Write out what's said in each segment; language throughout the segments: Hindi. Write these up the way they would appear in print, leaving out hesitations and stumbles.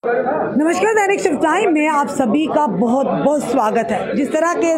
नमस्कार, दैनिक शिफ्ट टाइम में आप सभी का बहुत बहुत स्वागत है। जिस तरह के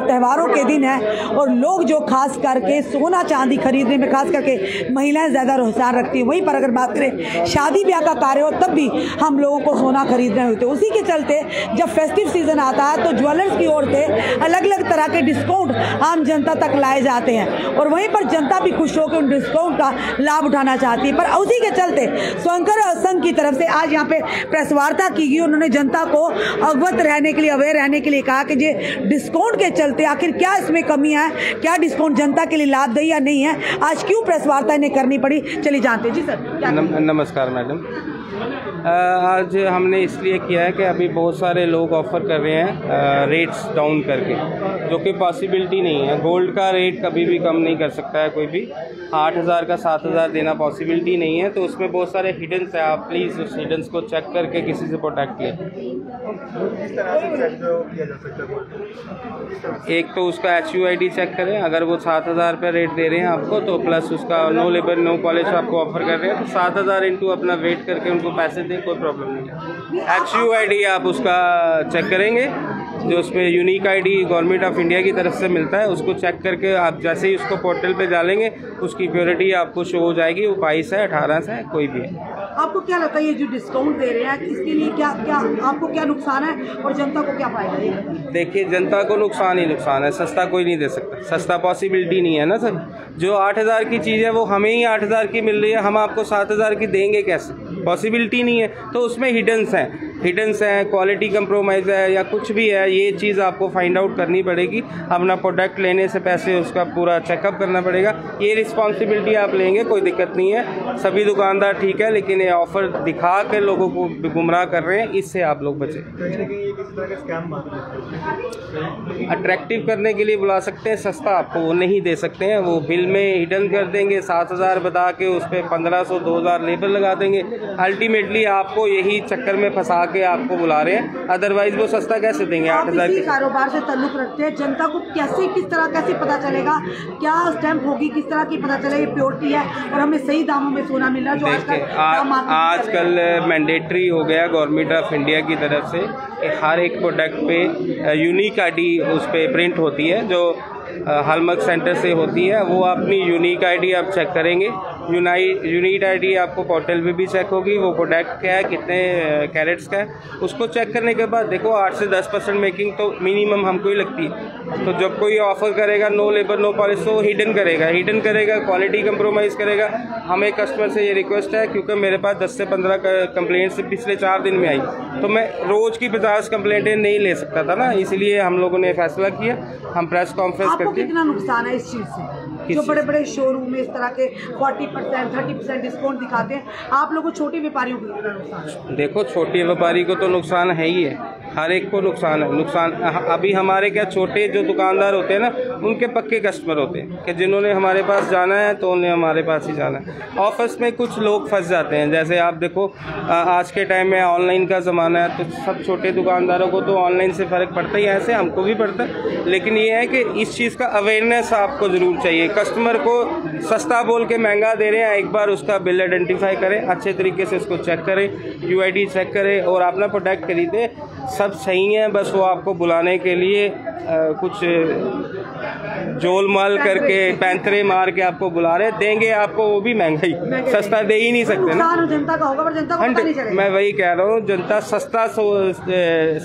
त्योहारों के दिन है और लोग जो खास करके सोना चांदी खरीदने में खास करके महिलाएं ज़्यादा रुझान रखती हैं, वहीं पर अगर बात करें शादी ब्याह का कार्य हो तब भी हम लोगों को सोना खरीदने होते हैं। उसी के चलते जब फेस्टिव सीजन आता है तो ज्वेलर्स की ओर से अलग अलग तरह के डिस्काउंट आम जनता तक लाए जाते हैं और वहीं पर जनता भी खुश होकर उन डिस्काउंट का लाभ उठाना चाहती है। पर उसी के चलते स्वयंकर संघ की तरफ से आज यहाँ पे प्रेस वार्ता की गई। उन्होंने जनता को अवगत रहने के लिए, अवेयर रहने के लिए कहा कि ये डिस्काउंट के चलते आखिर क्या इसमें कमी है, क्या डिस्काउंट जनता के लिए लाभदायी या नहीं है, आज क्यों प्रेस वार्ता इन्हें करनी पड़ी, चलिए जानते हैं। जी सर। नमस्कार मैडम। आज हमने इसलिए किया है कि अभी बहुत सारे लोग ऑफ़र कर रहे हैं रेट्स डाउन करके, जो कि पॉसिबिलिटी नहीं है। गोल्ड का रेट कभी भी कम नहीं कर सकता है कोई भी। 8,000 का 7,000 देना पॉसिबिलिटी नहीं है, तो उसमें बहुत सारे हिडन्स है। आप प्लीज़ उस हिडन्स को चेक करके किसी से प्रोटेक्ट लें। किस तरह से चेक किया जा सकता है? एक तो उसका HUID चेक करें, अगर वो 7,000 रुपये रेट दे रहे हैं आपको, तो प्लस उसका नो लेबर नो पॉलिश आपको ऑफर कर रहे हैं, तो 7,000 इंटू अपना वेट करके उनको पैसे दें, कोई प्रॉब्लम नहीं है। HUID आप उसका चेक करेंगे, जो उसमें unique ID government of India की तरफ से मिलता है, उसको चेक करके आप जैसे ही उसको पोर्टल पे डालेंगे उसकी प्योरिटी आपको शो हो जाएगी। वो 22 है, 18 है, कोई भी है। आपको क्या लगता है ये जो डिस्काउंट दे रहे हैं इसके लिए क्या क्या आपको क्या नुकसान है और जनता को क्या फायदा है? देखिए, जनता को नुकसान ही नुकसान है, सस्ता कोई नहीं दे सकता। सस्ता पॉसिबिलिटी नहीं है ना सर। जो 8,000 की चीज़ है वो हमें ही 8,000 की मिल रही है, हम आपको 7,000 की देंगे कैसे? पॉसिबिलिटी नहीं है। तो उसमें हिडन्स हैं, क्वालिटी कंप्रोमाइज़ है या कुछ भी है, ये चीज़ आपको फाइंड आउट करनी पड़ेगी। अपना प्रोडक्ट लेने से पहले उसका पूरा चेकअप करना पड़ेगा। ये रिस्पॉन्सिबिलिटी आप लेंगे, कोई दिक्कत नहीं है। सभी दुकानदार ठीक है, लेकिन ये ऑफ़र दिखा के लोगों को गुमराह कर रहे हैं, इससे आप लोग बचें। अट्रैक्टिव करने के लिए बुला सकते हैं, सस्ता आपको वो नहीं दे सकते हैं। वो बिल में हिडन कर देंगे, 7,000 बता के उस पर 1,500 2,000 लेबर लगा देंगे। अल्टीमेटली आपको यही चक्कर में फंसा के आपको बुला रहे हैं, अदरवाइज वो सस्ता कैसे देंगे? 8,000 की कारोबार से ताल्लुक रखते हैं, जनता को किस तरह पता चलेगा, क्या स्टैंप होगी, किस तरह की पता चलेगा ये प्योरिटी है और हमें सही दामों में सोना मिल रहा है? जो आजकल मैंडेटरी हो गया गवर्नमेंट ऑफ इंडिया की तरफ से कि हर एक प्रोडक्ट पे यूनिक ID उस पर प्रिंट होती है, जो हॉलमार्क सेंटर से होती है। वो अपनी यूनिक ID आप चेक करेंगे। यूनिक ID आपको पोर्टल पे भी चेक होगी, वो प्रोडक्ट क्या है, कितने कैरेट्स का है। उसको चेक करने के बाद देखो 8 से 10% मेकिंग तो मिनिमम हमको ही लगती है। तो जब कोई ऑफर करेगा नो लेबर नो पॉलिश, तो हिडन करेगा, क्वालिटी कंप्रोमाइज़ करेगा। हमें कस्टमर से ये रिक्वेस्ट है, क्योंकि मेरे पास 10 से 15 कंप्लेंट्स पिछले 4 दिन में आई, तो मैं रोज़ की 50 कंप्लेंटें नहीं ले सकता था ना, इसलिए हम लोगों ने फैसला किया। हम प्रेस कॉन्फ्रेंस करके। कितना नुकसान है इस चीज़ से? जो बड़े बड़े शोरूम में इस तरह के 40% 30% डिस्काउंट दिखाते हैं, आप लोगों छोटे व्यापारियों को कितना नुकसान है? देखो, छोटे व्यापारी को तो नुकसान है ही है, हर एक को नुकसान है। अभी हमारे क्या छोटे जो दुकानदार होते हैं ना, उनके पक्के कस्टमर होते हैं कि जिन्होंने हमारे पास जाना है तो उन्हें हमारे पास ही जाना है। ऑफिस में कुछ लोग फंस जाते हैं, जैसे आप देखो आज के टाइम में ऑनलाइन का ज़माना है, तो सब छोटे दुकानदारों को तो ऑनलाइन से फ़र्क पड़ता ही है, ऐसे हमको भी पड़ता है। लेकिन ये है कि इस चीज़ का अवेयरनेस आपको ज़रूर चाहिए। कस्टमर को सस्ता बोल के महंगा दे रहे हैं, एक बार उसका बिल आइडेंटिफाई करें, अच्छे तरीके से उसको चेक करें, UID चेक करें और अपना प्रोडक्ट खरीदें। सब सही है, बस वो आपको बुलाने के लिए कुछ जोलमाल करके पैंतरे मार के आपको बुला रहे, देंगे आपको वो भी महंगाई, सस्ता दे ही नहीं सकते ना। जनता का होगा, पर जनता को पता नहीं चलेगा। मैं वही कह रहा हूँ, जनता सस्ता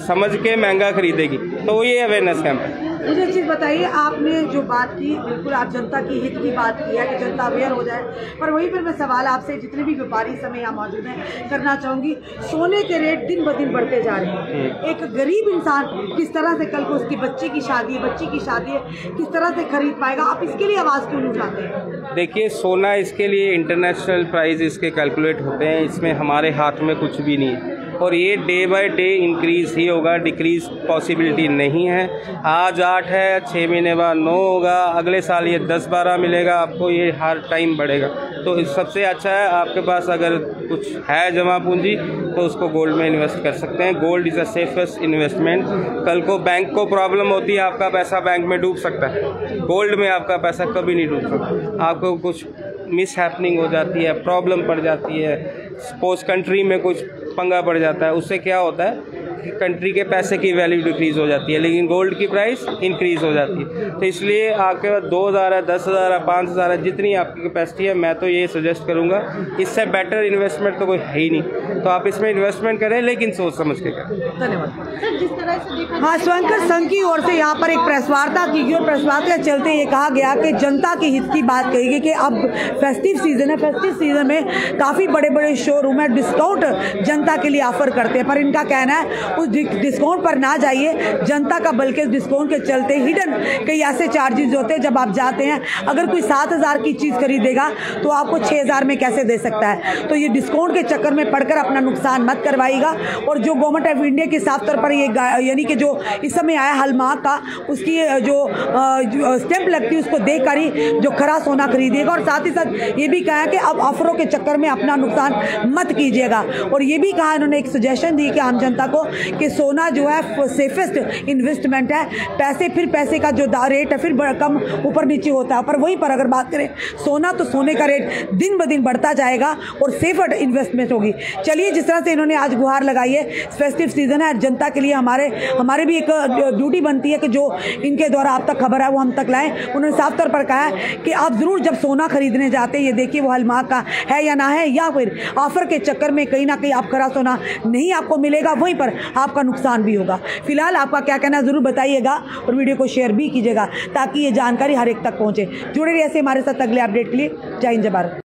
समझ के महंगा खरीदेगी, तो ये अवेयरनेस कैंप है। मुझे एक चीज़ बताइए, आपने जो बात की, बिल्कुल आप जनता की हित की बात की है कि जनता अवेयर हो जाए, पर वहीं पर मैं सवाल आपसे, जितने भी व्यापारी समय यहाँ मौजूद हैं, करना चाहूँगी। सोने के रेट दिन ब दिन बढ़ते जा रहे हैं, एक गरीब इंसान किस तरह से कल को उसकी बच्ची की शादी है, किस तरह से खरीद पाएगा? आप इसके लिए आवाज़ क्यों नहीं उठाते हैं? देखिए, सोना इसके लिए इंटरनेशनल प्राइस इसके कैलकुलेट होते हैं, इसमें हमारे हाथ में कुछ भी नहीं है और ये डे बाय डे इंक्रीज़ ही होगा, डिक्रीज़ पॉसिबिलिटी नहीं है। आज 8 है, 6 महीने बाद 9 होगा, अगले साल ये 10-12 मिलेगा आपको, ये हर टाइम बढ़ेगा। तो इस सबसे अच्छा है, आपके पास अगर कुछ है जमा पूंजी तो उसको गोल्ड में इन्वेस्ट कर सकते हैं। Gold is a safest investment. कल को बैंक को प्रॉब्लम होती है, आपका पैसा बैंक में डूब सकता है, गोल्ड में आपका पैसा कभी नहीं डूब सकता। आपको कुछ मिस हैपनिंग हो जाती है, प्रॉब्लम पड़ जाती है, सपोज कंट्री में कुछ पंगा पड़ जाता है। उससे क्या होता है कि कंट्री के पैसे की वैल्यू डिक्रीज़ हो जाती है, लेकिन गोल्ड की प्राइस इंक्रीज़ हो जाती है। तो इसलिए आपके पास 2,000 है, 10,000 है, 5,000 है, जितनी आपकी कैपेसिटी है, मैं तो ये सजेस्ट करूँगा, इससे बेटर इन्वेस्टमेंट तो कोई है ही नहीं। तो आप इसमें इन्वेस्टमेंट करें, लेकिन सोच समझ के करें। धन्यवाद। हाँ, स्वयंकर संघ की ओर से यहाँ पर एक प्रेस वार्ता की गई और प्रेस वार्ता के चलते ये कहा गया कि जनता के हित की बात कही गई कि अब फेस्टिव सीजन है, फेस्टिव सीजन में काफ़ी बड़े बड़े शोरूम है, डिस्काउंट जनता के लिए ऑफर करते हैं, पर इनका कहना है उस डिस्काउंट पर ना जाइए जनता का, बल्कि डिस्काउंट के चलते हिडन कई ऐसे चार्जेस होते हैं। जब आप जाते हैं, अगर कोई 7,000 की चीज़ खरीदेगा तो आपको 6,000 में कैसे दे सकता है। तो ये डिस्काउंट के चक्कर में पड़कर अपना नुकसान मत करवाइएगा। और जो गवर्नमेंट ऑफ इंडिया के साफ तौर पर ये यानी कि जो इस समय आया हॉलमार्क का, उसकी जो स्टैंप लगती है उसको देख कर ही जो खरा सोना खरीदिएगा। और साथ ही साथ ये भी कहा है कि अब ऑफरों के चक्कर में अपना नुकसान मत कीजिएगा। और ये भी कहा इन्होंने, एक सजेशन दी कि आम जनता को कि सोना जो है सेफेस्ट इन्वेस्टमेंट है। पैसे का जो रेट है फिर कम ऊपर नीचे होता है, पर वहीं पर अगर बात करें सोना, तो सोने का रेट दिन ब दिन बढ़ता जाएगा और सेफर इन्वेस्टमेंट होगी। चलिए, जिस तरह से इन्होंने आज गुहार लगाई है, फेस्टिव सीजन है, जनता के लिए हमारे भी एक ड्यूटी बनती है कि जो इनके द्वारा आप तक खबर है वो हम तक लाएं। उन्होंने साफ तौर पर कहा है कि आप जरूर जब सोना खरीदने जाते हैं, ये देखिए वो हॉलमार्क का है या ना है, या फिर ऑफर के चक्कर में कहीं ना कहीं आप खरा सोना नहीं आपको मिलेगा, वहीं पर आपका नुकसान भी होगा। फिलहाल आपका क्या कहना जरूर बताइएगा और वीडियो को शेयर भी कीजिएगा ताकि ये जानकारी हर एक तक पहुंचे। जुड़े रहिए ऐसे हमारे साथ अगले अपडेट के लिए। जय हिंद, जय भारत।